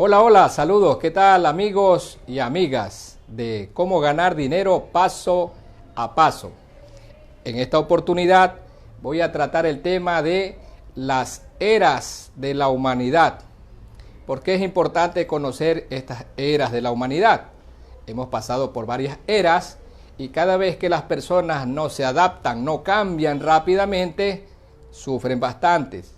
Hola, hola, saludos, ¿qué tal amigos y amigas de cómo ganar dinero paso a paso? En esta oportunidad voy a tratar el tema de las eras de la humanidad. ¿Por qué es importante conocer estas eras de la humanidad? Hemos pasado por varias eras y cada vez que las personas no se adaptan, no cambian rápidamente, sufren bastantes.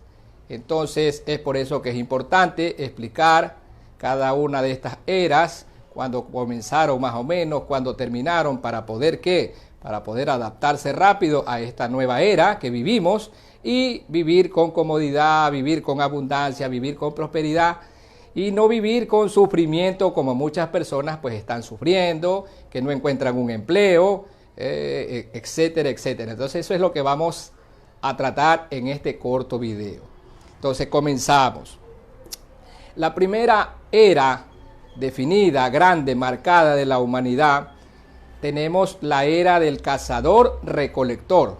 Entonces es por eso que es importante explicar cada una de estas eras, cuando comenzaron más o menos, cuando terminaron, para poder ¿qué? Para poder adaptarse rápido a esta nueva era que vivimos y vivir con comodidad, vivir con abundancia, vivir con prosperidad y no vivir con sufrimiento como muchas personas pues están sufriendo, que no encuentran un empleo, etcétera, etcétera. Entonces eso es lo que vamos a tratar en este corto video. Entonces comenzamos. La primera era definida, grande, marcada de la humanidad, tenemos la era del cazador-recolector.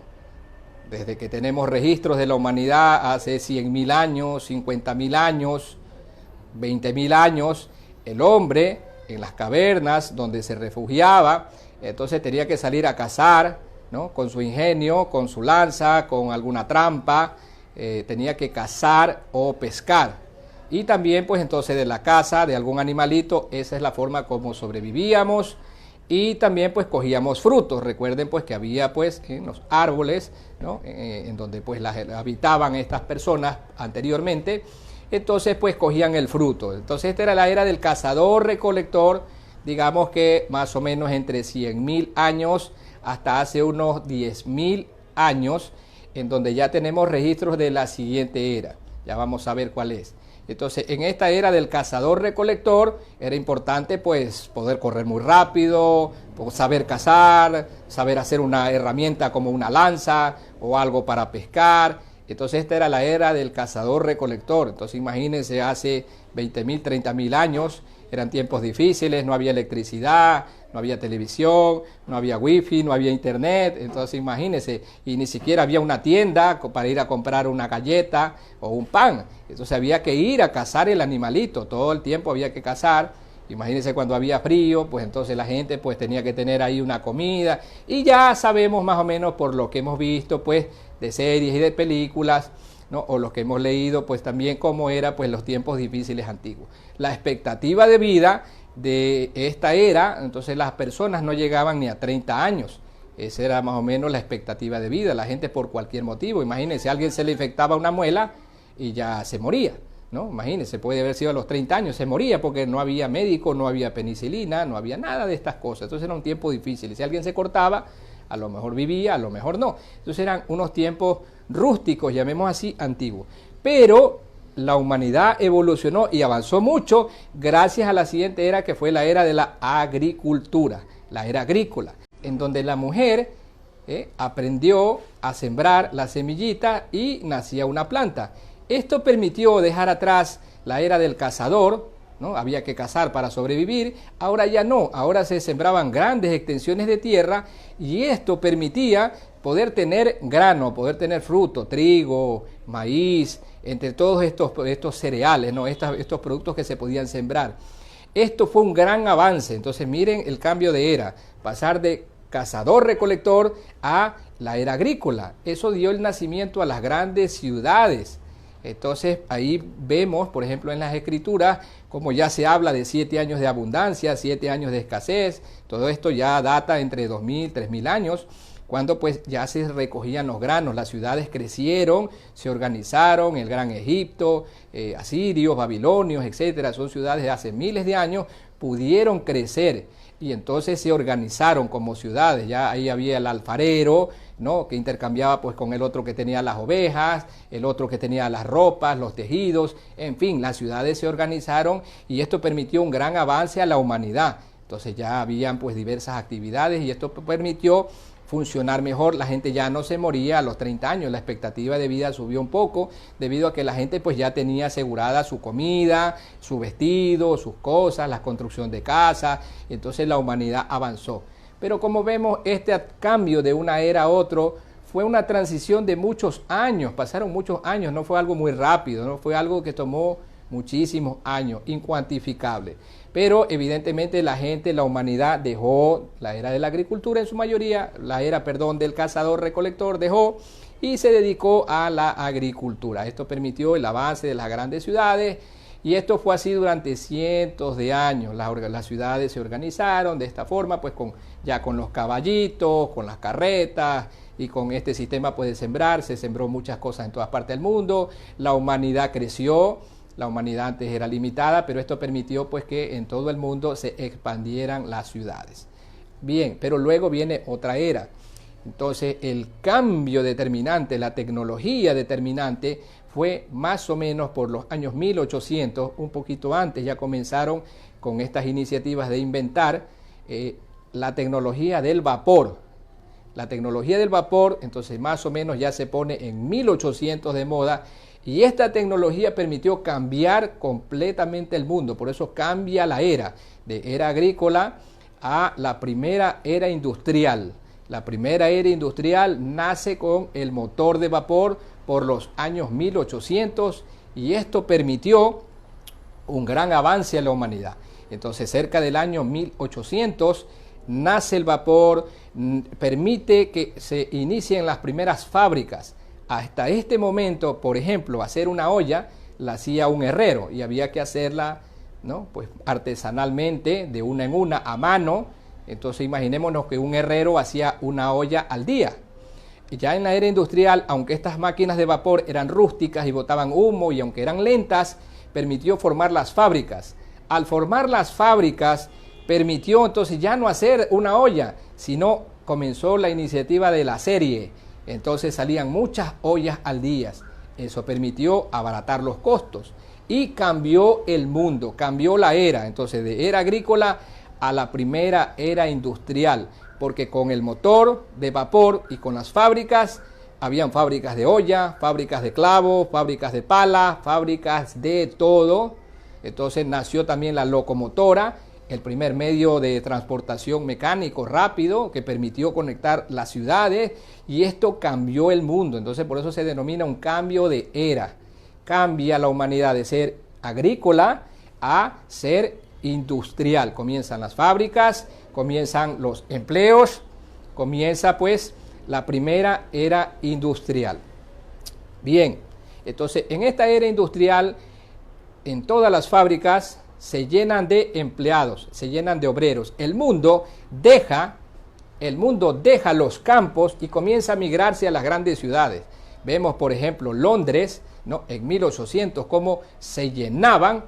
Desde que tenemos registros de la humanidad hace 100.000 años, 50.000 años, 20.000 años, el hombre en las cavernas donde se refugiaba, entonces tenía que salir a cazar, ¿no? Con su ingenio, con su lanza, con alguna trampa, tenía que cazar o pescar. Y también pues entonces de la caza de algún animalito, esa es la forma como sobrevivíamos. Y también pues cogíamos frutos. Recuerden pues que había pues en los árboles, ¿no? En donde pues habitaban estas personas anteriormente. Entonces pues cogían el fruto. Entonces esta era la era del cazador-recolector, digamos que más o menos entre 100.000 años hasta hace unos 10.000 años, en donde ya tenemos registros de la siguiente era. Ya vamos a ver cuál es. Entonces, en esta era del cazador-recolector era importante pues poder correr muy rápido, saber cazar, saber hacer una herramienta como una lanza o algo para pescar. Entonces, esta era la era del cazador-recolector. Entonces, imagínense, hace 20.000, 30.000 años, eran tiempos difíciles, no había electricidad, no había televisión, no había wifi, no había internet. Entonces imagínense, y ni siquiera había una tienda para ir a comprar una galleta o un pan. Entonces había que ir a cazar el animalito, todo el tiempo había que cazar. Imagínense cuando había frío, pues entonces la gente pues tenía que tener ahí una comida. Y ya sabemos más o menos por lo que hemos visto pues de series y de películas, ¿no? O los que hemos leído pues también cómo era pues los tiempos difíciles antiguos. La expectativa de vida de esta era, entonces las personas no llegaban ni a 30 años. Esa era más o menos la expectativa de vida. La gente por cualquier motivo, imagínense, a alguien se le infectaba una muela y ya se moría, ¿no? Imagínense, puede haber sido a los 30 años, se moría porque no había médico, no había penicilina, no había nada de estas cosas. Entonces era un tiempo difícil. Y si alguien se cortaba, a lo mejor vivía, a lo mejor no. Entonces eran unos tiempos rústicos, llamemos así, antiguos. Pero la humanidad evolucionó y avanzó mucho gracias a la siguiente era, que fue la era de la agricultura, la era agrícola, en donde la mujer aprendió a sembrar la semillita y nacía una planta. Esto permitió dejar atrás la era del cazador, ¿no? Había que cazar para sobrevivir. Ahora ya no, ahora se sembraban grandes extensiones de tierra y esto permitía poder tener grano, poder tener fruto, trigo, maíz, entre todos estos cereales, ¿no? Estos productos que se podían sembrar. Esto fue un gran avance. Entonces miren el cambio de era, pasar de cazador-recolector a la era agrícola. Eso dio el nacimiento a las grandes ciudades. Entonces ahí vemos, por ejemplo, en las escrituras, como ya se habla de 7 años de abundancia, 7 años de escasez. Todo esto ya data entre 2.000, 3.000 años, cuando pues ya se recogían los granos. Las ciudades crecieron, se organizaron, el Gran Egipto, asirios, babilonios, etcétera, son ciudades de hace miles de años, pudieron crecer y entonces se organizaron como ciudades. Ya ahí había el alfarero, ¿no? Que intercambiaba pues con el otro que tenía las ovejas, el otro que tenía las ropas, los tejidos, en fin, las ciudades se organizaron y esto permitió un gran avance a la humanidad. Entonces ya habían pues diversas actividades y esto permitió funcionar mejor. La gente ya no se moría a los 30 años, la expectativa de vida subió un poco debido a que la gente pues ya tenía asegurada su comida, su vestido, sus cosas, la construcción de casas. Entonces la humanidad avanzó. Pero como vemos, este cambio de una era a otro fue una transición de muchos años, pasaron muchos años, no fue algo muy rápido, no fue algo que tomó muchísimos años, incuantificables. Pero evidentemente la humanidad dejó la era de la agricultura en su mayoría, del cazador-recolector dejó y se dedicó a la agricultura. Esto permitió el avance de las grandes ciudades y esto fue así durante cientos de años. Las ciudades se organizaron de esta forma, pues ya con los caballitos, con las carretas y con este sistema pues, de sembrar. Se sembró muchas cosas en todas partes del mundo, la humanidad creció. La humanidad antes era limitada, pero esto permitió pues que en todo el mundo se expandieran las ciudades. Bien, pero luego viene otra era. Entonces el cambio determinante, la tecnología determinante fue más o menos por los años 1800, un poquito antes ya comenzaron con estas iniciativas de inventar la tecnología del vapor. La tecnología del vapor, entonces más o menos ya se pone en 1800 de moda. Y esta tecnología permitió cambiar completamente el mundo, por eso cambia la era, de era agrícola a la primera era industrial. La primera era industrial nace con el motor de vapor por los años 1800 y esto permitió un gran avance en la humanidad. Entonces cerca del año 1800 nace el vapor, permite que se inicien las primeras fábricas. Hasta este momento, por ejemplo, hacer una olla la hacía un herrero y había que hacerla, ¿no? Pues artesanalmente, de una en una, a mano. Entonces imaginémonos que un herrero hacía una olla al día. Y ya en la era industrial, aunque estas máquinas de vapor eran rústicas y botaban humo y aunque eran lentas, permitió formar las fábricas. Al formar las fábricas, permitió entonces ya no hacer una olla, sino comenzó la iniciativa de la serie. Entonces salían muchas ollas al día. Eso permitió abaratar los costos y cambió el mundo, cambió la era. Entonces de era agrícola a la primera era industrial, porque con el motor de vapor y con las fábricas, habían fábricas de olla, fábricas de clavos, fábricas de pala, fábricas de todo. Entonces nació también la locomotora, el primer medio de transportación mecánico rápido que permitió conectar las ciudades y esto cambió el mundo. Entonces por eso se denomina un cambio de era. Cambia la humanidad de ser agrícola a ser industrial. Comienzan las fábricas, comienzan los empleos, comienza pues la primera era industrial. Bien, entonces en esta era industrial, en todas las fábricas se llenan de empleados, se llenan de obreros. El mundo deja los campos y comienza a migrarse a las grandes ciudades. Vemos, por ejemplo, Londres, ¿no? En 1800, cómo se llenaban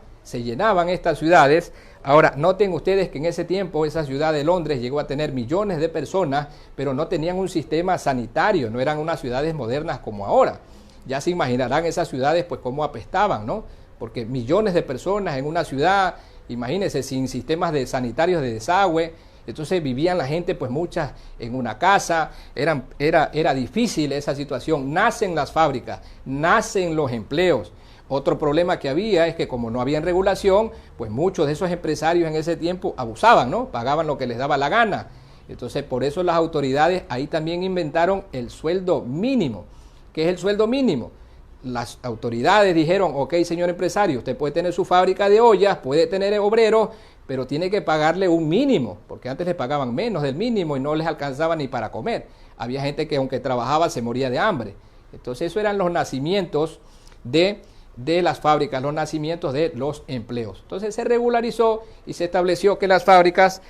estas ciudades. Ahora, noten ustedes que en ese tiempo esa ciudad de Londres llegó a tener millones de personas, pero no tenían un sistema sanitario, no eran unas ciudades modernas como ahora. Ya se imaginarán esas ciudades, pues, cómo apestaban, ¿no? Porque millones de personas en una ciudad, imagínense, sin sistemas sanitarios de desagüe. Entonces vivían la gente, pues muchas en una casa, era difícil esa situación. Nacen las fábricas, nacen los empleos. Otro problema que había es que como no había regulación, pues muchos de esos empresarios en ese tiempo abusaban, ¿no? Pagaban lo que les daba la gana. Entonces por eso las autoridades ahí también inventaron el sueldo mínimo. ¿Qué es el sueldo mínimo? Las autoridades dijeron, ok, señor empresario, usted puede tener su fábrica de ollas, puede tener obreros, pero tiene que pagarle un mínimo, porque antes le pagaban menos del mínimo y no les alcanzaba ni para comer. Había gente que aunque trabajaba se moría de hambre. Entonces esos eran los nacimientos de las fábricas, los nacimientos de los empleos. Entonces se regularizó y se estableció que las fábricas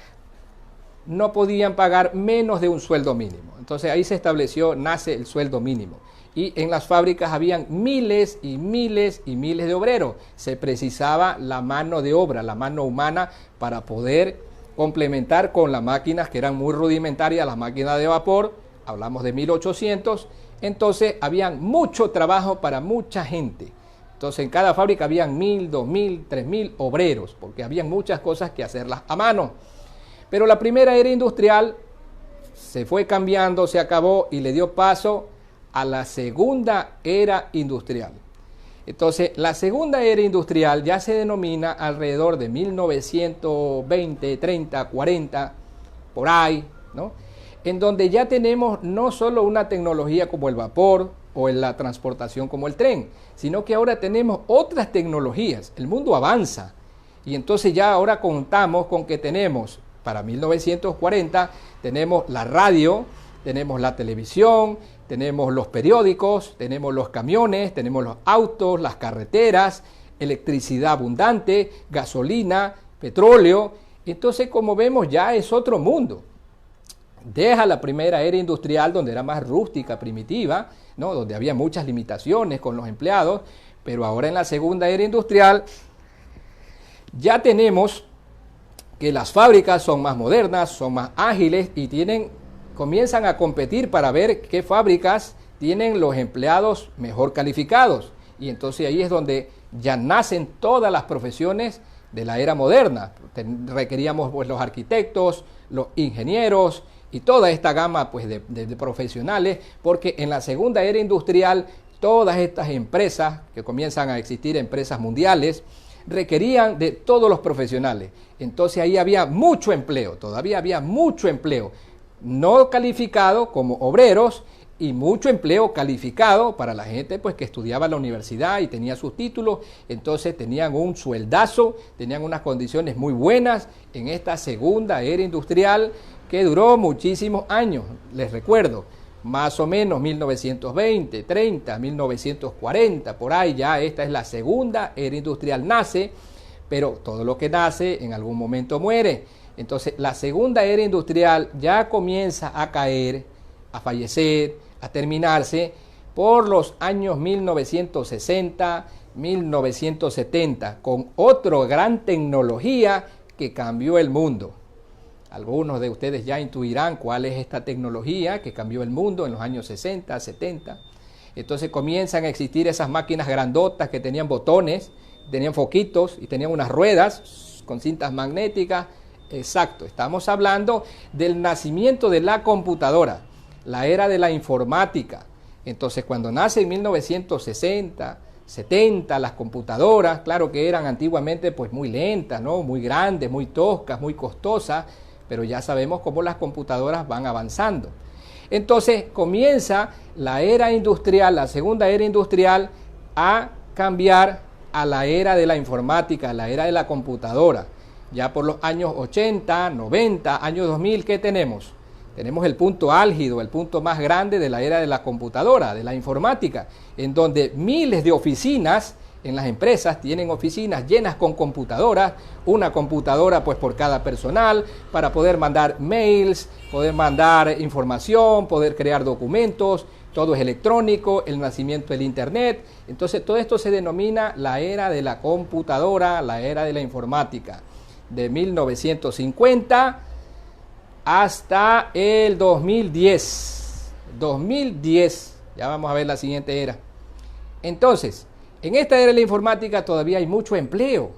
no podían pagar menos de un sueldo mínimo. Entonces ahí se estableció, nace el sueldo mínimo. Y en las fábricas habían miles y miles y miles de obreros. Se precisaba la mano de obra, la mano humana para poder complementar con las máquinas que eran muy rudimentarias, las máquinas de vapor, hablamos de 1800, entonces habían mucho trabajo para mucha gente. Entonces en cada fábrica habían 1000, 2000, 3000 obreros, porque habían muchas cosas que hacerlas a mano. Pero la primera era industrial se fue cambiando, se acabó y le dio paso a la segunda era industrial. Entonces, la segunda era industrial ya se denomina alrededor de 1920, 30, 40, por ahí, ¿no? En donde ya tenemos no solo una tecnología como el vapor, o en la transportación como el tren, sino que ahora tenemos otras tecnologías. El mundo avanza y entonces ya ahora contamos con que tenemos, para 1940, tenemos la radio, tenemos la televisión, tenemos los periódicos, tenemos los camiones, tenemos los autos, las carreteras, electricidad abundante, gasolina, petróleo. Entonces, como vemos, ya es otro mundo. Deja la primera era industrial, donde era más rústica, primitiva, ¿no? Donde había muchas limitaciones con los empleados, pero ahora en la segunda era industrial ya tenemos que las fábricas son más modernas, son más ágiles y comienzan a competir para ver qué fábricas tienen los empleados mejor calificados. Y entonces ahí es donde ya nacen todas las profesiones de la era moderna. Requeríamos pues los arquitectos, los ingenieros y toda esta gama pues de profesionales, porque en la segunda era industrial todas estas empresas que comienzan a existir, empresas mundiales, requerían de todos los profesionales. Entonces ahí había mucho empleo, todavía había mucho empleo no calificado como obreros y mucho empleo calificado para la gente pues que estudiaba en la universidad y tenía sus títulos. Entonces tenían un sueldazo, tenían unas condiciones muy buenas en esta segunda era industrial que duró muchísimos años. Les recuerdo, más o menos 1920, 30, 1940, por ahí ya esta es la segunda era industrial, nace, pero todo lo que nace en algún momento muere. Entonces la segunda era industrial ya comienza a caer, a fallecer, a terminarse por los años 1960, 1970, con otra gran tecnología que cambió el mundo. Algunos de ustedes ya intuirán cuál es esta tecnología que cambió el mundo en los años 60, 70. Entonces comienzan a existir esas máquinas grandotas que tenían botones, tenían foquitos y tenían unas ruedas con cintas magnéticas. Exacto, estamos hablando del nacimiento de la computadora, la era de la informática. Entonces cuando nace en 1960, 70, las computadoras, claro que eran antiguamente pues muy lentas, ¿no? Muy grandes, muy toscas, muy costosas, pero ya sabemos cómo las computadoras van avanzando. Entonces comienza la era industrial, la segunda era industrial, a cambiar a la era de la informática, a la era de la computadora. Ya por los años 80, 90, años 2000, ¿qué tenemos? Tenemos el punto álgido, el punto más grande de la era de la computadora, de la informática, en donde miles de oficinas en las empresas tienen oficinas llenas con computadoras, una computadora pues por cada personal, para poder mandar mails, poder mandar información, poder crear documentos, todo es electrónico, el nacimiento del internet. Entonces todo esto se denomina la era de la computadora, la era de la informática, de 1950 hasta el 2010. 2010, ya vamos a ver la siguiente era. Entonces, en esta era de la informática todavía hay mucho empleo.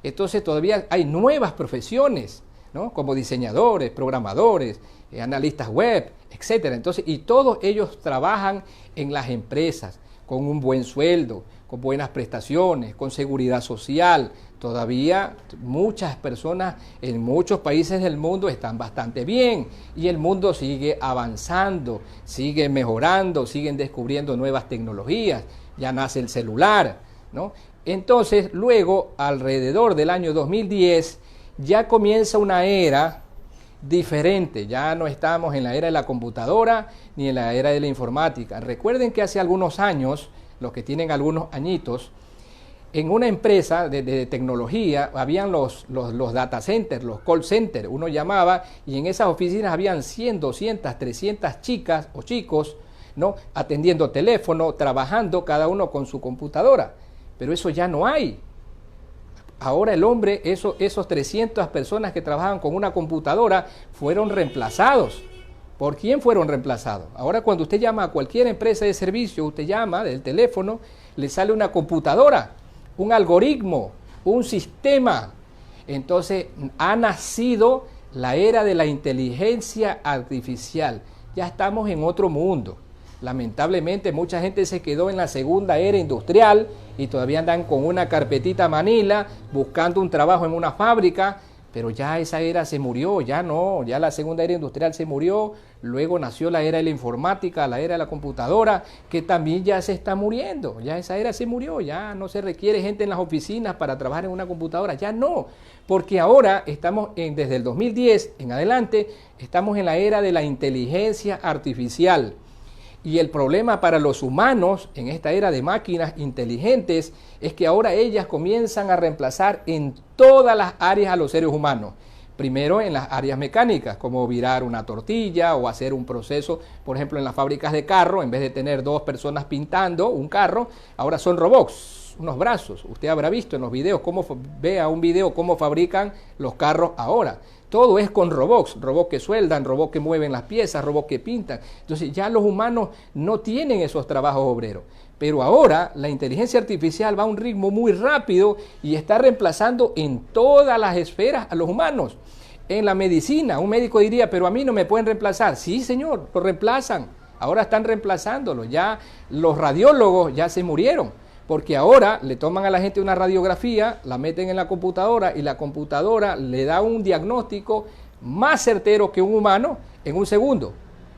Entonces todavía hay nuevas profesiones, ¿no? Como diseñadores, programadores, analistas web, etcétera. Entonces, y todos ellos trabajan en las empresas con un buen sueldo, con buenas prestaciones, con seguridad social. Todavía muchas personas en muchos países del mundo están bastante bien y el mundo sigue avanzando, sigue mejorando, siguen descubriendo nuevas tecnologías. Ya nace el celular, ¿no? Entonces, luego, alrededor del año 2010, ya comienza una era diferente. Ya no estamos en la era de la computadora ni en la era de la informática. Recuerden que hace algunos años, los que tienen algunos añitos, en una empresa de tecnología habían los data centers, los call centers, uno llamaba y en esas oficinas habían 100, 200, 300 chicas o chicos, ¿no? Atendiendo teléfono, trabajando cada uno con su computadora, pero eso ya no hay. Ahora el hombre, esos 300 personas que trabajaban con una computadora fueron reemplazados. ¿Por quién fueron reemplazados? Ahora cuando usted llama a cualquier empresa de servicio, usted llama del teléfono, le sale una computadora, un algoritmo, un sistema. Entonces ha nacido la era de la inteligencia artificial. Ya estamos en otro mundo. Lamentablemente mucha gente se quedó en la segunda era industrial y todavía andan con una carpetita manila buscando un trabajo en una fábrica, Pero ya esa era se murió, ya no, ya la segunda era industrial se murió, luego nació la era de la informática, la era de la computadora, que también ya se está muriendo, ya esa era se murió, ya no se requiere gente en las oficinas para trabajar en una computadora, ya no, porque ahora estamos desde el 2010 en adelante, estamos en la era de la inteligencia artificial. Y el problema para los humanos en esta era de máquinas inteligentes es que ahora ellas comienzan a reemplazar en todas las áreas a los seres humanos. Primero en las áreas mecánicas, como virar una tortilla o hacer un proceso, por ejemplo en las fábricas de carro, en vez de tener dos personas pintando un carro, ahora son robots, unos brazos. Usted habrá visto en los videos, vea un video cómo fabrican los carros ahora. Todo es con robots que sueldan, robots que mueven las piezas, robots que pintan. Entonces ya los humanos no tienen esos trabajos obreros. Pero ahora la inteligencia artificial va a un ritmo muy rápido y está reemplazando en todas las esferas a los humanos. En la medicina, un médico diría, pero a mí no me pueden reemplazar. Sí, señor, lo reemplazan. Ahora están reemplazándolo. Ya los radiólogos ya se murieron. Porque ahora le toman a la gente una radiografía, la meten en la computadora y la computadora le da un diagnóstico más certero que un humano en un segundo.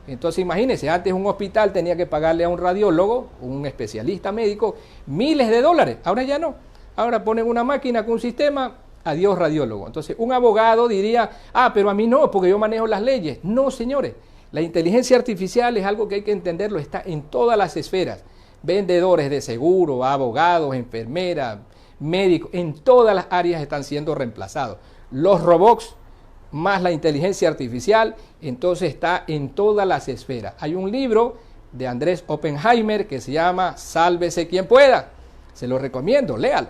Entonces imagínense, antes un hospital tenía que pagarle a un radiólogo, un especialista médico, miles de dólares. Ahora ya no. Ahora ponen una máquina con un sistema, adiós radiólogo. Entonces un abogado diría, pero a mí no, porque yo manejo las leyes. No, señores, la inteligencia artificial es algo que hay que entenderlo, está en todas las esferas. Vendedores de seguro, abogados, enfermeras, médicos, en todas las áreas están siendo reemplazados. Los robots más la inteligencia artificial, entonces está en todas las esferas. Hay un libro de Andrés Oppenheimer que se llama Sálvese quien pueda. Se lo recomiendo, léalo.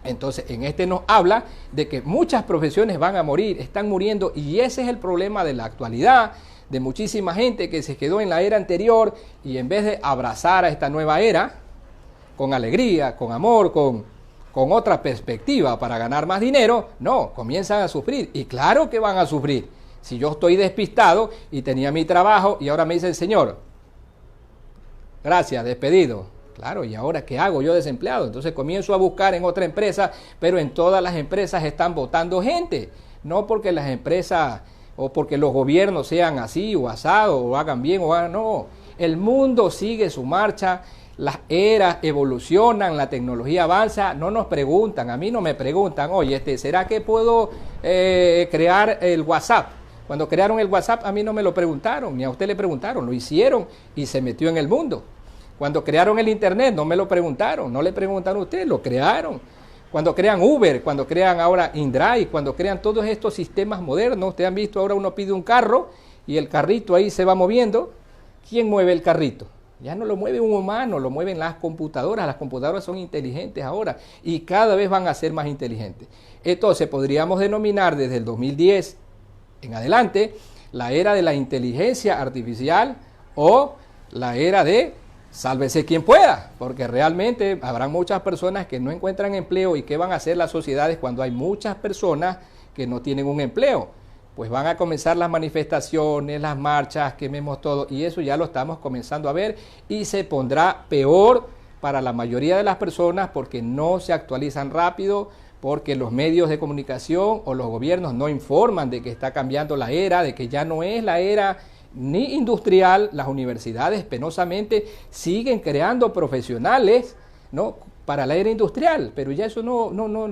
Entonces, en este nos habla de que muchas profesiones van a morir, están muriendo, y ese es el problema de la actualidad, de muchísima gente que se quedó en la era anterior y en vez de abrazar a esta nueva era con alegría, con amor, con otra perspectiva para ganar más dinero, no, comienzan a sufrir. Y claro que van a sufrir. Si yo estoy despistado y tenía mi trabajo y ahora me dice el señor, gracias, despedido. Claro, ¿y ahora qué hago yo desempleado? Entonces comienzo a buscar en otra empresa, pero en todas las empresas están botando gente. No porque las empresas o porque los gobiernos sean así o asados o hagan bien o hagan, no. El mundo sigue su marcha, las eras evolucionan, la tecnología avanza, no nos preguntan, a mí no me preguntan, oye, ¿será que puedo crear el WhatsApp? Cuando crearon el WhatsApp a mí no me lo preguntaron, ni a usted le preguntaron, lo hicieron y se metió en el mundo. Cuando crearon el Internet no me lo preguntaron, no le preguntaron a usted, lo crearon. Cuando crean Uber, cuando crean ahora InDrive, cuando crean todos estos sistemas modernos, ustedes han visto ahora uno pide un carro y el carrito ahí se va moviendo. ¿Quién mueve el carrito? Ya no lo mueve un humano, lo mueven las computadoras son inteligentes ahora y cada vez van a ser más inteligentes. Entonces podríamos denominar desde el 2010 en adelante la era de la inteligencia artificial o la era de sálvese quien pueda, porque realmente habrá muchas personas que no encuentran empleo. ¿Y qué van a hacer las sociedades cuando hay muchas personas que no tienen un empleo? Pues van a comenzar las manifestaciones, las marchas, quememos todo, y eso ya lo estamos comenzando a ver y se pondrá peor para la mayoría de las personas porque no se actualizan rápido, porque los medios de comunicación o los gobiernos no informan de que está cambiando la era, de que ya no es la era ni industrial. Las universidades penosamente siguen creando profesionales, ¿no?, para la era industrial, pero ya eso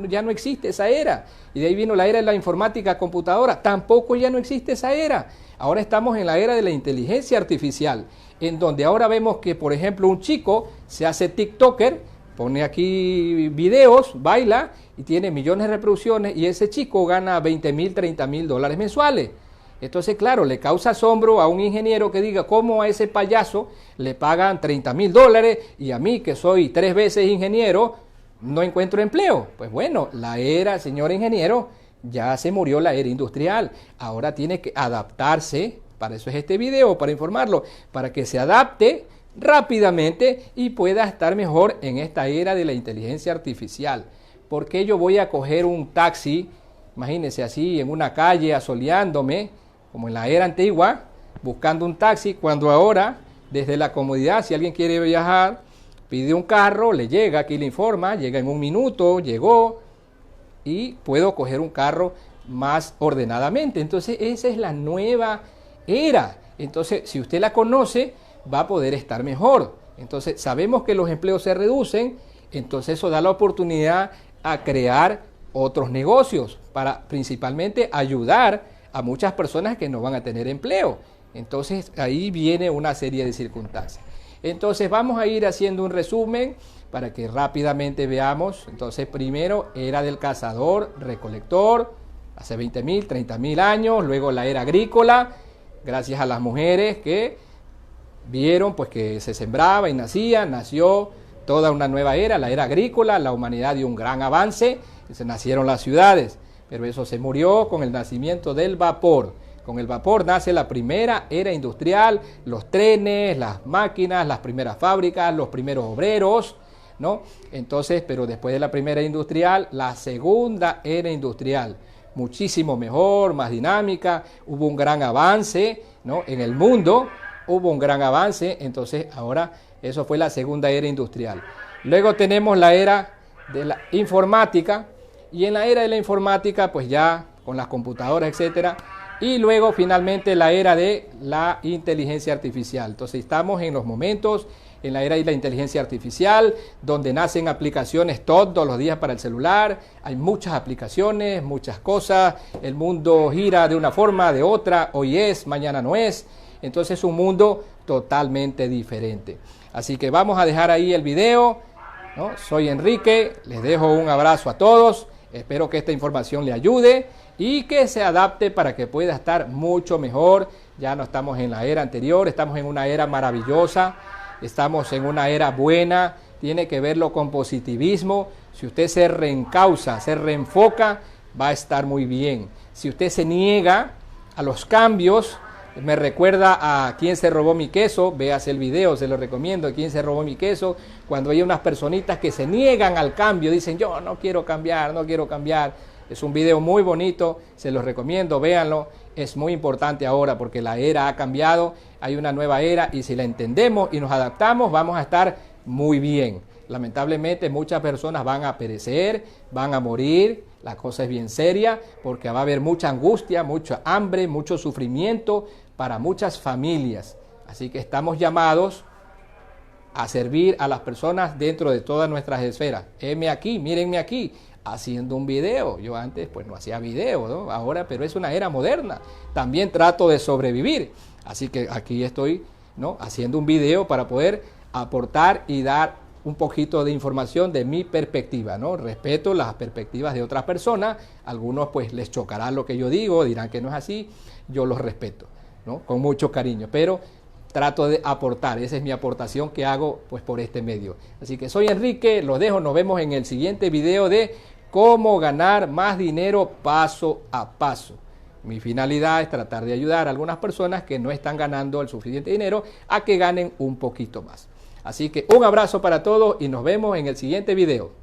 ya no existe esa era. Y de ahí vino la era de la informática computadora, tampoco ya no existe esa era. Ahora estamos en la era de la inteligencia artificial, en donde ahora vemos que, por ejemplo, un chico se hace TikToker, pone aquí videos, baila y tiene millones de reproducciones, y ese chico gana 20,000, 30,000 dólares mensuales. Entonces, claro, le causa asombro a un ingeniero que diga cómo a ese payaso le pagan 30,000 dólares y a mí, que soy 3 veces ingeniero, no encuentro empleo. Pues bueno, la era, señor ingeniero, ya se murió la era industrial. Ahora tiene que adaptarse, para eso es este video, para informarlo, para que se adapte rápidamente y pueda estar mejor en esta era de la inteligencia artificial. ¿Por qué yo voy a coger un taxi, imagínense así, en una calle asoleándome, como en la era antigua, buscando un taxi, cuando ahora, desde la comodidad, si alguien quiere viajar, pide un carro, le llega, aquí le informa, llega en 1 minuto, llegó, y puedo coger un carro más ordenadamente. Entonces esa es la nueva era. Entonces si usted la conoce, va a poder estar mejor. Entonces sabemos que los empleos se reducen, entonces eso da la oportunidad a crear otros negocios para principalmente ayudar a muchas personas que no van a tener empleo. Entonces ahí viene una serie de circunstancias. Entonces vamos a ir haciendo un resumen para que rápidamente veamos. Entonces primero era del cazador, recolector, hace 20.000, 30.000 años. Luego la era agrícola, gracias a las mujeres que vieron pues que se sembraba y nació toda una nueva era, la era agrícola. La humanidad dio un gran avance, se nacieron las ciudades, pero eso se murió con el nacimiento del vapor. Con el vapor nace la primera era industrial, los trenes, las máquinas, las primeras fábricas, los primeros obreros, ¿no? Entonces, pero después de la primera industrial, la segunda era industrial, muchísimo mejor, más dinámica, hubo un gran avance, ¿no? En el mundo hubo un gran avance, entonces ahora eso fue la segunda era industrial. Luego tenemos la era de la informática, y en la era de la informática, pues ya con las computadoras, etcétera. Y luego finalmente la era de la inteligencia artificial. Entonces estamos en los momentos, en la era de la inteligencia artificial, donde nacen aplicaciones todos los días para el celular. Hay muchas aplicaciones, muchas cosas. El mundo gira de una forma, de otra. Hoy es, mañana no es. Entonces es un mundo totalmente diferente. Así que vamos a dejar ahí el video, ¿no? Soy Enrique, les dejo un abrazo a todos. Espero que esta información le ayude y que se adapte para que pueda estar mucho mejor. Ya no estamos en la era anterior, estamos en una era maravillosa, estamos en una era buena, tiene que verlo con positivismo. Si usted se reencausa, se reenfoca, va a estar muy bien. Si usted se niega a los cambios, me recuerda a Quién se robó mi queso, véase el video, se lo recomiendo, Quién se robó mi queso, cuando hay unas personitas que se niegan al cambio, dicen yo no quiero cambiar, no quiero cambiar. Es un video muy bonito, se los recomiendo, véanlo, es muy importante ahora porque la era ha cambiado, hay una nueva era y si la entendemos y nos adaptamos vamos a estar muy bien. Lamentablemente muchas personas van a perecer, van a morir, la cosa es bien seria porque va a haber mucha angustia, mucha hambre, mucho sufrimiento para muchas familias. Así que estamos llamados a servir a las personas dentro de todas nuestras esferas. Heme aquí, mírenme aquí, haciendo un video. Yo antes pues no hacía video, ¿no? Ahora, pero es una era moderna. También trato de sobrevivir. Así que aquí estoy, ¿no? Haciendo un video para poder aportar y dar un poquito de información de mi perspectiva, ¿no? Respeto las perspectivas de otras personas. Algunos pues les chocará lo que yo digo, dirán que no es así. Yo los respeto, ¿no? Con mucho cariño, pero trato de aportar, esa es mi aportación que hago pues por este medio. Así que soy Enrique, los dejo, nos vemos en el siguiente video de cómo ganar más dinero paso a paso. Mi finalidad es tratar de ayudar a algunas personas que no están ganando el suficiente dinero a que ganen un poquito más. Así que un abrazo para todos y nos vemos en el siguiente video.